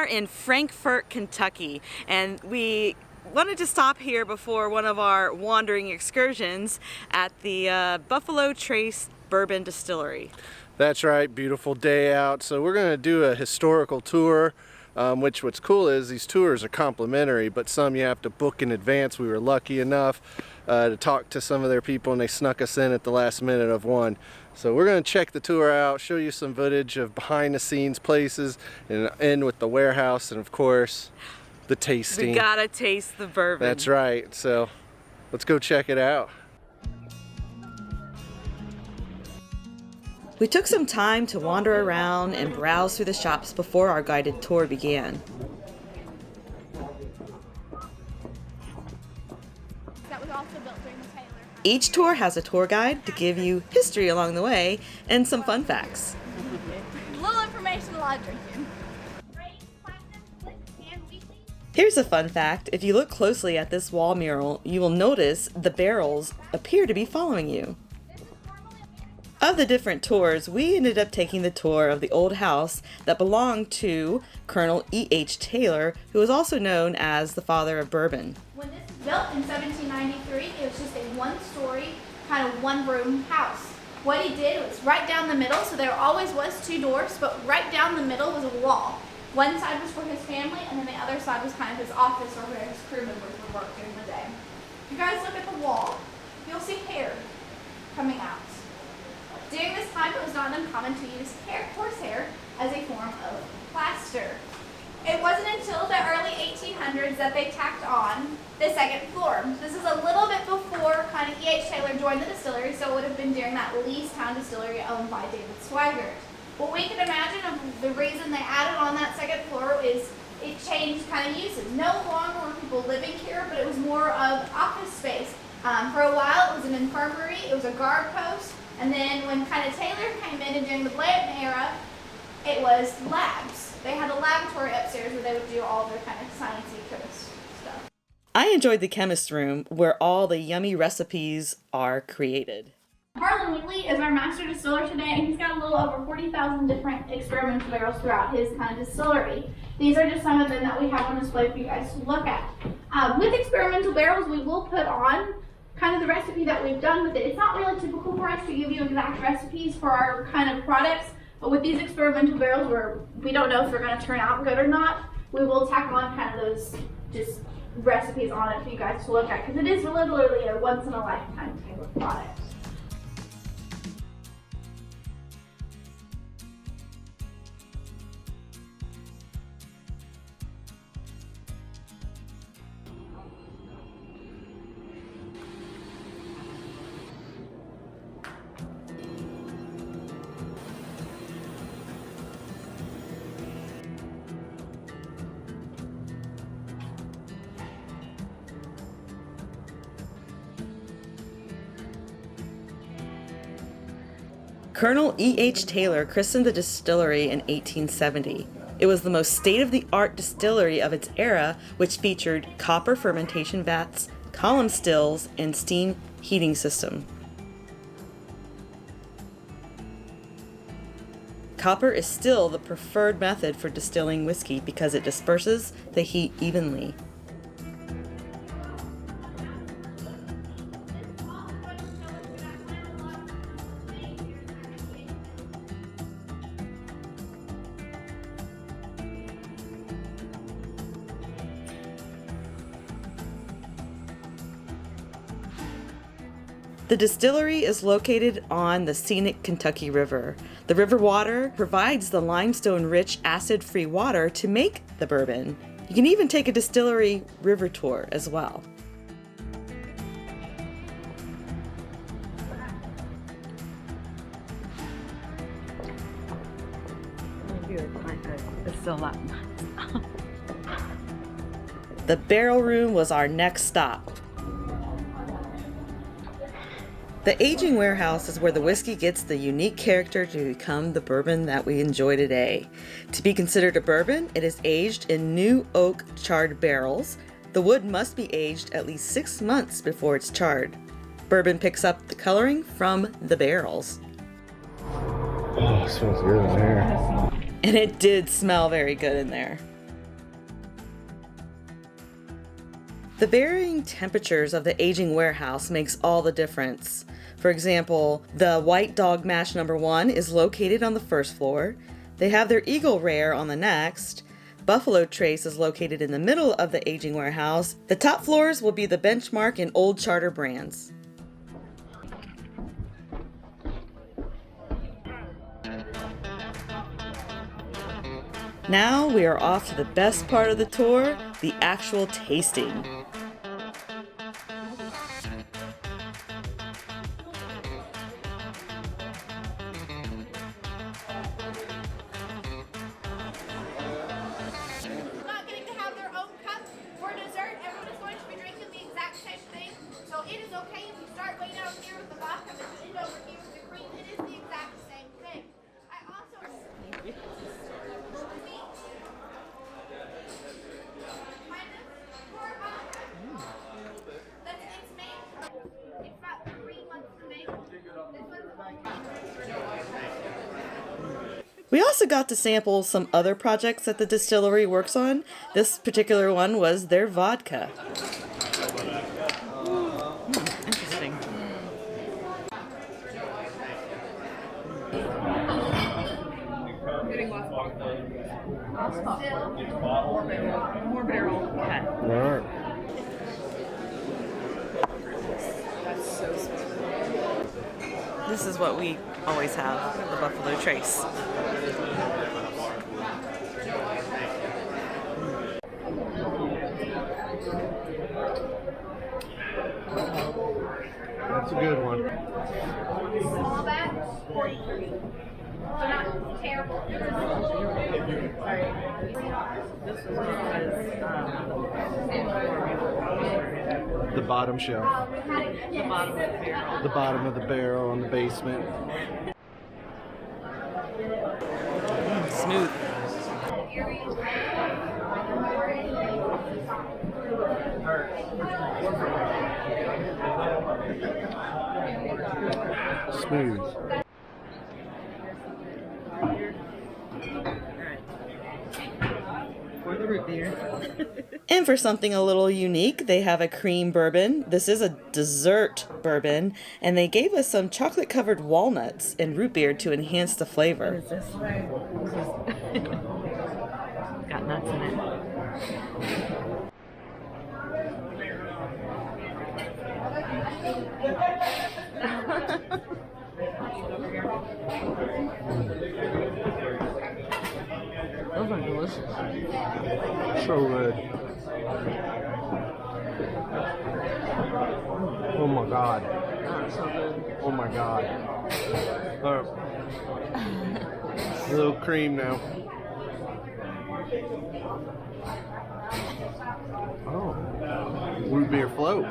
are in Frankfort, Kentucky, and we wanted to stop here before one of our wandering excursions at the Buffalo Trace Bourbon Distillery. That's right, beautiful day out. So we're going to do a historical tour, which what's cool is these tours are complimentary, but some you have to book in advance. We were lucky enough to talk to some of their people, and they snuck us in at the last minute of one. So we're going to check the tour out, show you some footage of behind the scenes places, and end with the warehouse, and of course the tasting. We gotta taste the bourbon. That's right. So let's go check it out. We took some time to wander around and browse through the shops before our guided tour began. That was also built during the Taylor. Each tour has a tour guide to give you history along the way and some fun facts. Little information, a lot of drinking. Here's a fun fact. If you look closely at this wall mural, you will notice the barrels appear to be following you. Of the different tours, we ended up taking the tour of the old house that belonged to Colonel E.H. Taylor, who was also known as the father of bourbon. When this was built in 1793, it was just a one-story, kind of one-room house. What he did was right down the middle, so there always was two doors, but right down the middle was a wall. One side was for his family, and then the other side was kind of his office or where his crew members would work during the day. If you guys look at the wall, you'll see hair coming out. During this time, it was not uncommon to use horsehair as a form of plaster. It wasn't until the early 1800s that they tacked on the second floor. This is a little bit before kind of E.H. Taylor joined the distillery, so it would have been during that Leestown distillery owned by David Swaggart. What we can imagine of the reason they added on that second floor is it changed kind of uses. No longer were people living here, but it was more of office space. For a while, it was an infirmary, it was a guard post. And then when kind of Taylor came in and during the Blanton era, it was labs. They had a laboratory upstairs where they would do all their kind of sciencey chemist stuff. I enjoyed the chemist room where all the yummy recipes are created. Harlan Wheatley is our master distiller today, and he's got a little over 40,000 different experimental barrels throughout his kind of distillery. These are just some of them that we have on display for you guys to look at. With experimental barrels, we will put on kind of the recipe that we've done with it. It's not really typical for us to give you exact recipes for our kind of products, but with these experimental barrels where we don't know if they're going to turn out good or not, we will tack on kind of those just recipes on it for you guys to look at, because it is literally a once in a lifetime type of product. Colonel E.H. Taylor christened the distillery in 1870. It was the most state-of-the-art distillery of its era, which featured copper fermentation vats, column stills, and steam heating system. Copper is still the preferred method for distilling whiskey because it disperses the heat evenly. The distillery is located on the scenic Kentucky River. The river water provides the limestone-rich, acid-free water to make the bourbon. You can even take a distillery river tour as well. It's still a lot. The barrel room was our next stop. The aging warehouse is where the whiskey gets the unique character to become the bourbon that we enjoy today. To be considered a bourbon, it is aged in new oak charred barrels. The wood must be aged at least 6 months before it's charred. Bourbon picks up the coloring from the barrels. Oh, it smells good in there. And it did smell very good in there. The varying temperatures of the aging warehouse makes all the difference. For example, the White Dog Mash No. 1 is located on the first floor. They have their Eagle Rare on the next. Buffalo Trace is located in the middle of the aging warehouse. The top floors will be the Benchmark and Old Charter brands. Now we are off to the best part of the tour, the actual tasting. Not getting to have their own cup for dessert. Everyone is going to be drinking the exact same thing. So it is okay if you start way down here with the vodka, but you end over here with the cream. It is the exact same thing. I also We also got to sample some other projects that the distillery works on. This particular one was their vodka. Interesting. More barrel. Okay. All right. This is what we always have, the Buffalo Trace. That's a good one. small batch, 43. So not terrible. The bottom shelf. The bottom of the barrel in the basement. Smooth. Smooth. For the root beer. And for something a little unique, they have a cream bourbon. This is a dessert bourbon, and they gave us some chocolate-covered walnuts and root beer to enhance the flavor. What is this? Got nuts in it. Those are delicious. So good. Oh my god. Oh, so good. Oh my god. A little cream now. Oh. Root beer float.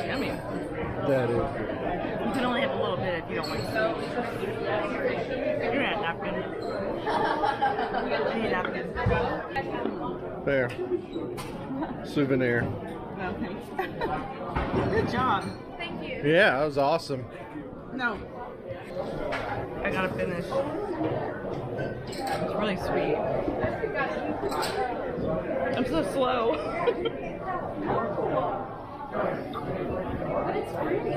Yummy. That is good. You can only have a little bit if you don't like sweet. You're at napkin. I need a napkin. There. Souvenir. No, thanks. Good job. Thank you. Yeah, that was awesome. No. I gotta finish. It's really sweet. I'm so slow. But it's fruity.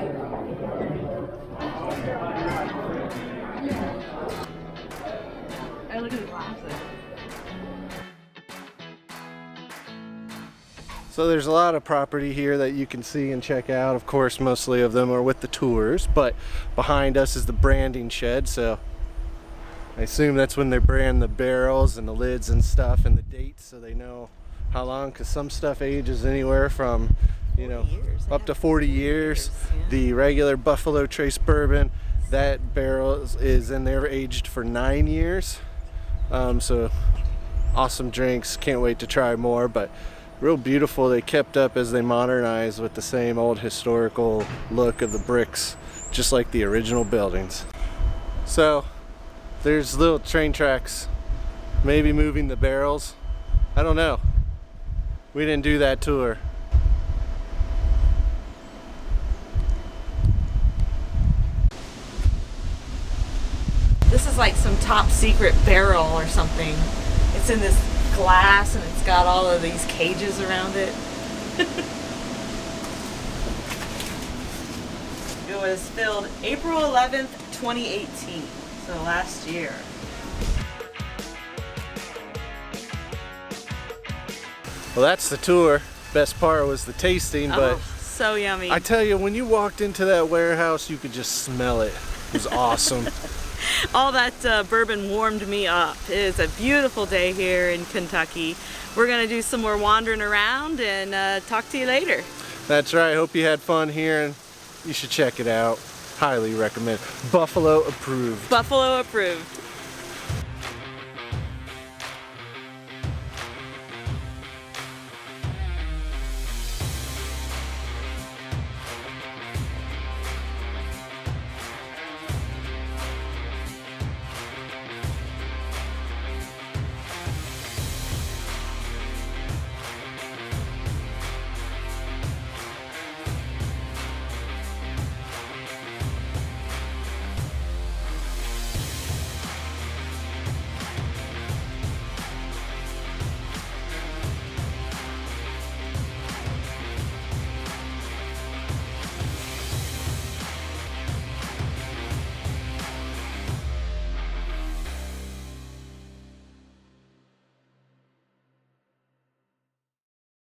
I look at the glasses. So there's a lot of property here that you can see and check out. Of course, mostly of them are with the tours, but behind us is the branding shed. So I assume that's when they brand the barrels and the lids and stuff and the dates, so they know how long, because some stuff ages anywhere from, you know, up to 40 years. Yeah. The regular Buffalo Trace bourbon, that barrel is in there aged for 9 years. So awesome drinks, can't wait to try more, but real beautiful. They kept up as they modernized with the same old historical look of the bricks, just like the original buildings. So there's little train tracks, maybe moving the barrels. I don't know. We didn't do that tour. This this is like some top secret barrel or something. It's in this glass and it's got all of these cages around it. It was filled April 11th, 2018, so last year. Well, that's the tour. Best part was the tasting, but so yummy. I tell you, when you walked into that warehouse, you could just smell it. It was awesome. All that bourbon warmed me up. It is a beautiful day here in Kentucky. We're gonna do some more wandering around and talk to you later. That's right. Hope you had fun here, and you should check it out. Highly recommend. Buffalo approved. Buffalo approved.